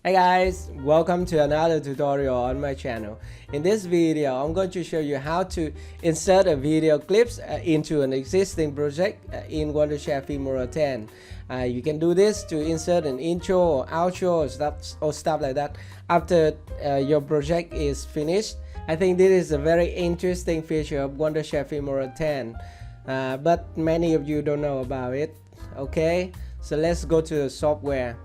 Hey guys, welcome to another tutorial on my channel. In this video, I'm going to show you how to insert a video clips into an existing project in Wondershare Filmora 10. You can do this to insert an intro or outro or stuff like that after your project is finished. I think this is a very interesting feature of Wondershare Filmora 10, but many of you don't know about it. Okay, so let's go to the software.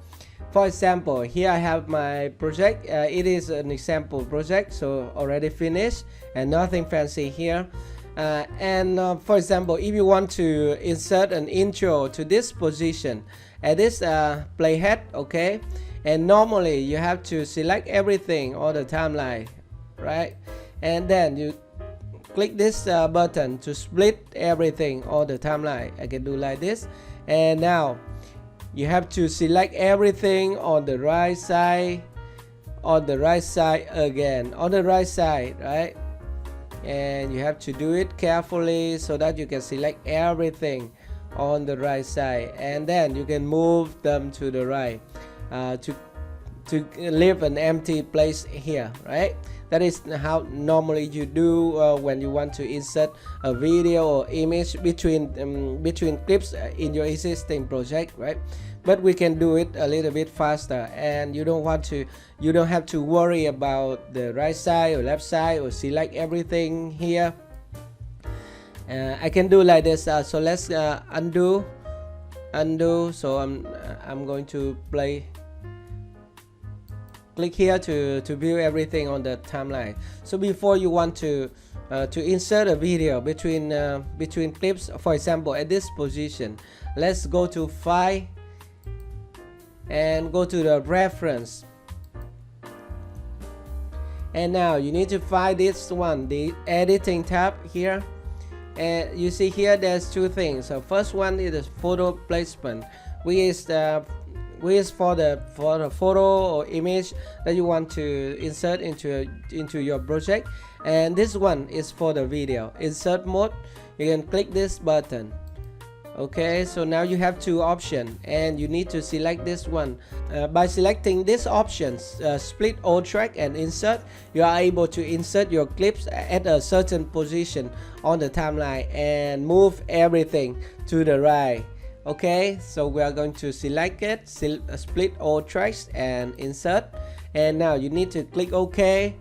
For example, here I have my project. It is an example project, so already finished and nothing fancy here. For example, if you want to insert an intro to this position at this playhead, okay, and normally you have to select everything on the timeline, right? And then you click this button to split everything on the timeline. I can do like this, and now you have to select everything on the right side, again, on the right side, right? And you have to do it carefully so that you can select everything on the right side, and then you can move them to the right to leave an empty place here, right? That is how normally you do when you want to insert a video or image between clips in your existing project, right? But we can do it a little bit faster, and you don't have to worry about the right side or left side or select everything here. I can do like this. So let's undo. So I'm going to click here to view everything on the timeline. So before you want to insert a video between clips, for example, at this position, let's go to File and go to the Reference. And now you need to find this one, the Editing tab here. And you see here there's two things. So first one is the photo placement, which is for the photo or image that you want to insert into your project. And this one is for the video insert mode. You can click this button. Okay, so now you have two options, and you need to select this one. By selecting this options, split all track and insert, you are able to insert your clips at a certain position on the timeline and move everything to the right. Okay, so we are going to select it, split all tracks and insert, and now you need to click OK.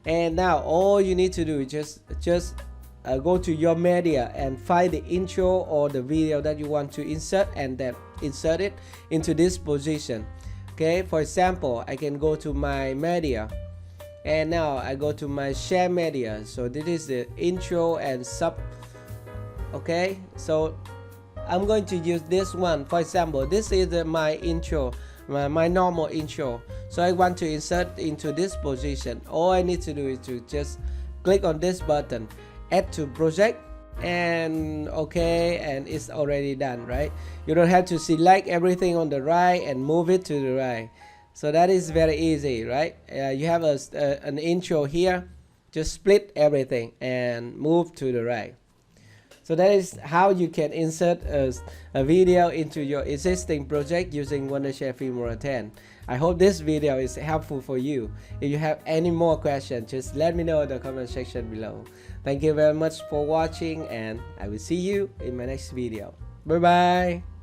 And now all you need to do is just go to your media and find the intro or the video that you want to insert, and then insert it into this position. Okay, for example, I can go to my media, and now I go to my share media. So this is the intro and sub. Okay, so I'm going to use this one. For example, this is my intro, my normal intro. So I want to insert into this position. All I need to do is to just click on this button, add to project, and okay, and it's already done, right? You don't have to select everything on the right and move it to the right. So that is very easy, right? You have an intro here, just split everything and move to the right. So that is how you can insert a video into your existing project using Wondershare Filmora 10. I hope this video is helpful for you. If you have any more questions, just let me know in the comment section below. Thank you very much for watching, and I will see you in my next video. Bye bye.